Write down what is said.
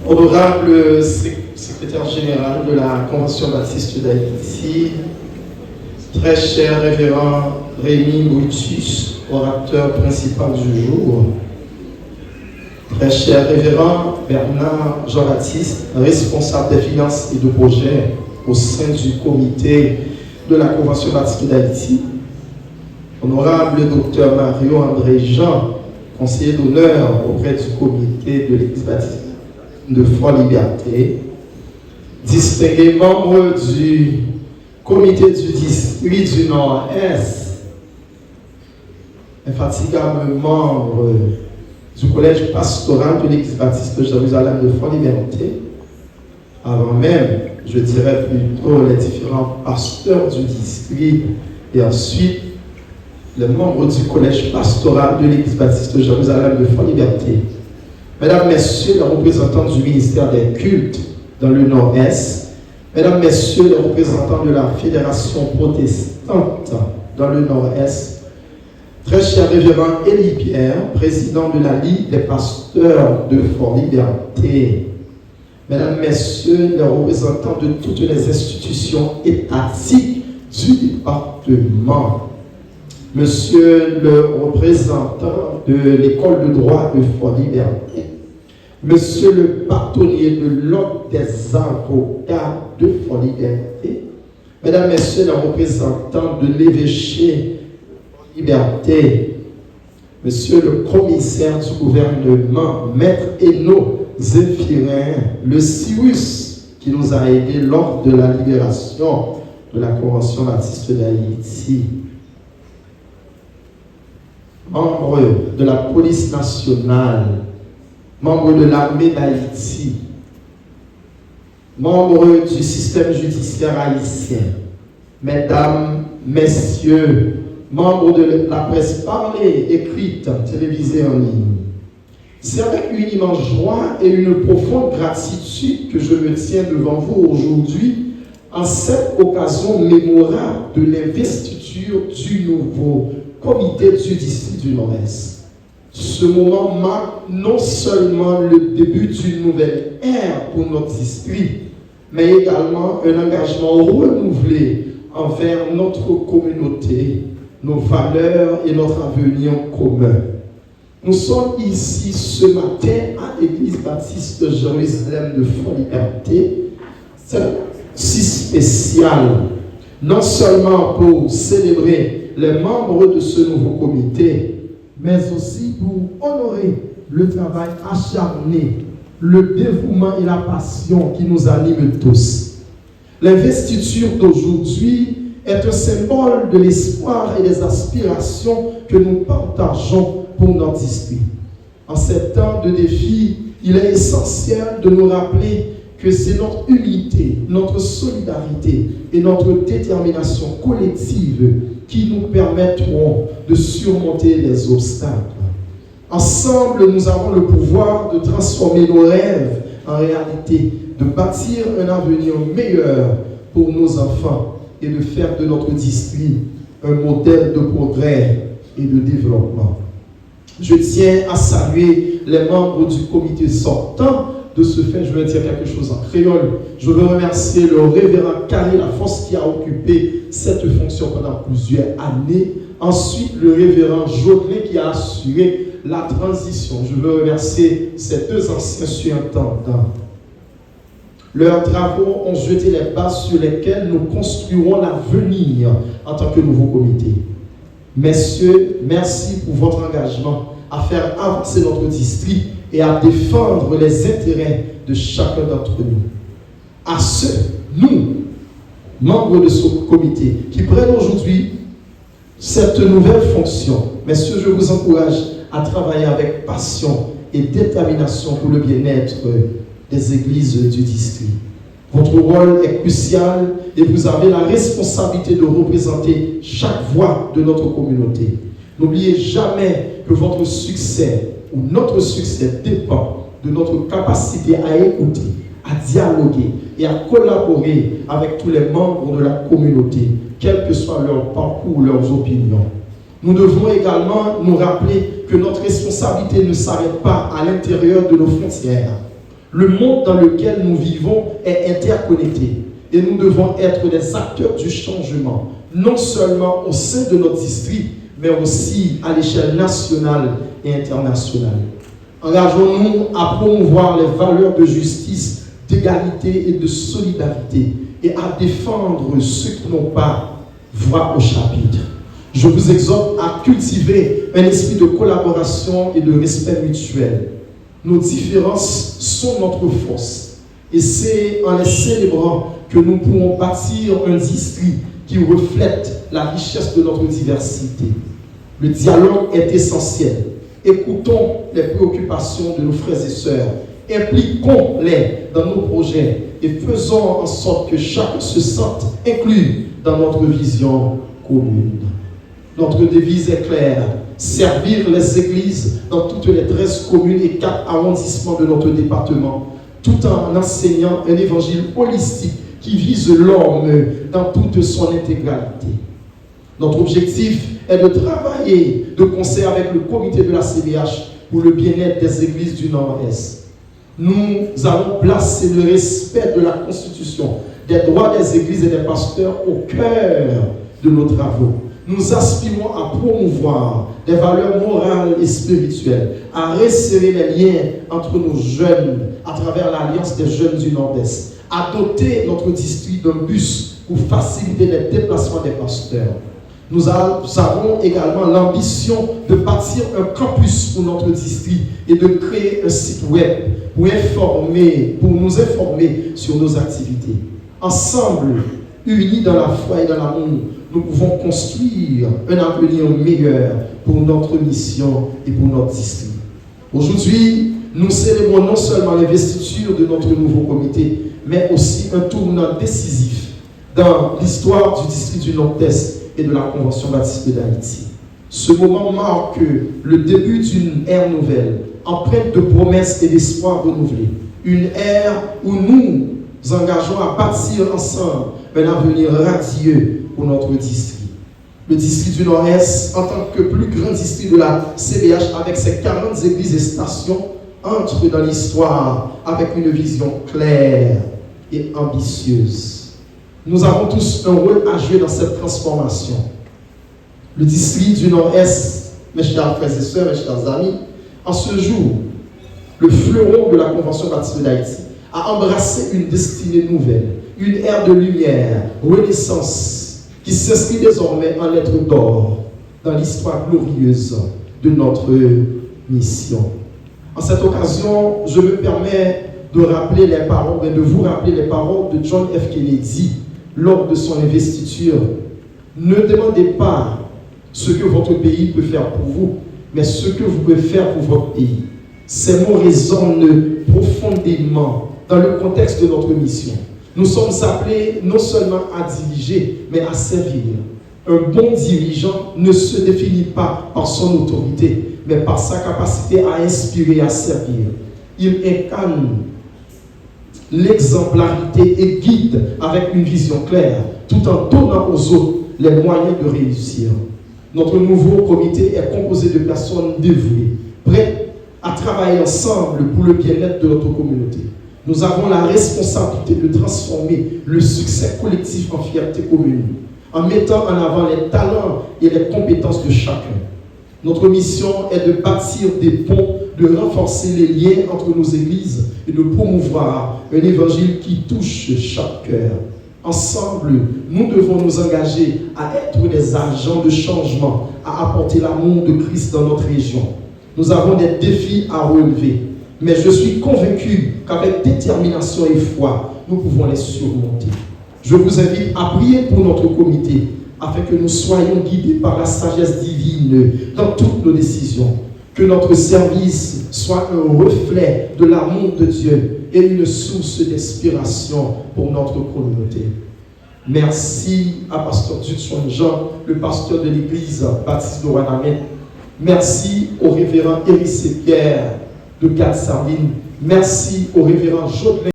Honorable secrétaire général de la Convention baptiste d'Haïti, très cher révérend Rémi Brutus, orateur principal du jour, très cher révérend Bernard Jean-Baptiste, responsable des finances et de projets au sein du comité de la Convention baptiste d'Haïti, honorable docteur Mario André Jean, conseiller d'honneur auprès du comité de l'Église baptiste de Fort-Liberté, distingués membres du comité du district du Nord-Est, infatigable membre du collège pastoral de l'Église baptiste de Jérusalem de Fort-Liberté, avant même, je dirais plutôt les différents pasteurs du district, et ensuite les membres du collège pastoral de l'Église baptiste de Jérusalem de Fort-Liberté, mesdames, messieurs les représentants du ministère des cultes dans le Nord-Est, mesdames, messieurs les représentants de la Fédération protestante dans le Nord-Est, très cher révérend Élie Pierre, président de la Ligue des pasteurs de Fort-Liberté, mesdames, messieurs les représentants de toutes les institutions étatiques du département, monsieur le représentant de l'école de droit de Fort-Liberté, monsieur le bâtonnier de l'ordre des avocats de Fort-Liberté, mesdames, messieurs les représentants de l'évêché Liberté, monsieur le commissaire du gouvernement, maître Eno Zéphirin, le Cyrus, qui nous a aidés lors de la libération de la Convention baptiste d'Haïti, membres de la police nationale, membres de l'armée d'Haïti, membres du système judiciaire haïtien, mesdames, messieurs, membres de la presse parlée, écrite, télévisée en ligne. C'est avec une immense joie et une profonde gratitude que je me tiens devant vous aujourd'hui en cette occasion mémorable de l'investiture du nouveau comité du district du Nord-Est. Ce moment marque non seulement le début d'une nouvelle ère pour notre district, mais également un engagement renouvelé envers notre communauté, nos valeurs et notre avenir commun. Nous sommes ici ce matin à l'Église baptiste de Jérusalem de Fort-Liberté. C'est si spécial, non seulement pour célébrer les membres de ce nouveau comité, mais aussi pour honorer le travail acharné, le dévouement et la passion qui nous animent tous. L'investiture d'aujourd'hui est un symbole de l'espoir et des aspirations que nous partageons pour notre district. En ces temps de défi, il est essentiel de nous rappeler que c'est notre unité, notre solidarité et notre détermination collective qui nous permettront de surmonter les obstacles. Ensemble, nous avons le pouvoir de transformer nos rêves en réalité, de bâtir un avenir meilleur pour nos enfants et de faire de notre district un modèle de progrès et de développement. Je tiens à saluer les membres du comité sortant. De ce fait, je vais dire quelque chose en créole. Je veux remercier le révérend Carré Lafosse qui a occupé cette fonction pendant plusieurs années. Ensuite, le révérend Jodelin qui a assuré la transition. Je veux remercier ces deux anciens surintendants. Leurs travaux ont jeté les bases sur lesquelles nous construirons l'avenir en tant que nouveau comité. Messieurs, merci pour votre engagement à faire avancer notre district et à défendre les intérêts de chacun d'entre nous. À ceux, nous, membres de ce comité, qui prennent aujourd'hui cette nouvelle fonction, messieurs, je vous encourage à travailler avec passion et détermination pour le bien-être des églises du district. Votre rôle est crucial et vous avez la responsabilité de représenter chaque voix de notre communauté. N'oubliez jamais que votre succès ou notre succès dépend de notre capacité à écouter, à dialoguer et à collaborer avec tous les membres de la communauté, quel que soit leur parcours ou leurs opinions. Nous devons également nous rappeler que notre responsabilité ne s'arrête pas à l'intérieur de nos frontières. Le monde dans lequel nous vivons est interconnecté et nous devons être des acteurs du changement, non seulement au sein de notre district, mais aussi à l'échelle nationale et internationale. Engageons-nous à promouvoir les valeurs de justice, d'égalité et de solidarité et à défendre ceux qui n'ont pas voix au chapitre. Je vous exhorte à cultiver un esprit de collaboration et de respect mutuel. Nos différences sont notre force et c'est en les célébrant que nous pourrons bâtir un district qui reflète la richesse de notre diversité. Le dialogue est essentiel. Écoutons les préoccupations de nos frères et sœurs, impliquons-les dans nos projets et faisons en sorte que chacun se sente inclus dans notre vision commune. Notre devise est claire: servir les églises dans toutes les 13 communes et 4 arrondissements de notre département, tout en enseignant un évangile holistique qui vise l'homme dans toute son intégralité. Notre objectif est de travailler de concert avec le comité de la CBH pour le bien-être des églises du Nord-Est. Nous allons placer le respect de la Constitution, des droits des églises et des pasteurs au cœur de nos travaux. Nous aspirons à promouvoir des valeurs morales et spirituelles, à resserrer les liens entre nos jeunes à travers l'Alliance des jeunes du Nord-Est, à doter notre district d'un bus pour faciliter les déplacements des pasteurs. Nous avons également l'ambition de bâtir un campus pour notre district et de créer un site web pour nous informer sur nos activités. Ensemble, unis dans la foi et dans l'amour, nous pouvons construire un avenir meilleur pour notre mission et pour notre district. Aujourd'hui, nous célébrons non seulement l'investiture de notre nouveau comité, mais aussi un tournant décisif dans l'histoire du district du Nord-Est et de la Convention baptiste d'Haïti. Ce moment marque le début d'une ère nouvelle, empreinte de promesses et d'espoir renouvelés. Une ère où nous engageons à bâtir ensemble un avenir radieux pour notre district. Le district du Nord-Est, en tant que plus grand district de la CBH avec ses 40 églises et stations, entre dans l'histoire avec une vision claire et ambitieuse. Nous avons tous un rôle à jouer dans cette transformation. Le district du Nord-Est, mes chers frères et sœurs, mes chers amis, en ce jour, le fleuron de la Convention baptiste d'Haïti a embrassé une destinée nouvelle, une ère de lumière, renaissance, qui s'inscrit désormais en lettres d'or dans l'histoire glorieuse de notre mission. En cette occasion, je me permets de vous rappeler les paroles de John F. Kennedy lors de son investiture. Ne demandez pas ce que votre pays peut faire pour vous, mais ce que vous pouvez faire pour votre pays. Ces mots résonnent profondément dans le contexte de notre mission. Nous sommes appelés non seulement à diriger, mais à servir. Un bon dirigeant ne se définit pas par son autorité, mais par sa capacité à inspirer et à servir. Il incarne l'exemplarité et guide avec une vision claire, tout en donnant aux autres les moyens de réussir. Notre nouveau comité est composé de personnes dévouées, prêtes à travailler ensemble pour le bien-être de notre communauté. Nous avons la responsabilité de transformer le succès collectif en fierté commune, en mettant en avant les talents et les compétences de chacun. Notre mission est de bâtir des ponts, de renforcer les liens entre nos églises et de promouvoir un évangile qui touche chaque cœur. Ensemble, nous devons nous engager à être des agents de changement, à apporter l'amour de Christ dans notre région. Nous avons des défis à relever, mais je suis convaincu qu'avec détermination et foi, nous pouvons les surmonter. Je vous invite à prier pour notre comité, afin que nous soyons guidés par la sagesse divine dans toutes nos décisions. Que notre service soit un reflet de l'amour de Dieu et une source d'inspiration pour notre communauté. Merci à Pasteur Dudson Jean, le pasteur de l'église baptiste de Wanamé. Merci au révérend Éric Pierre de Cap-Sardine. Merci au révérend Jodelin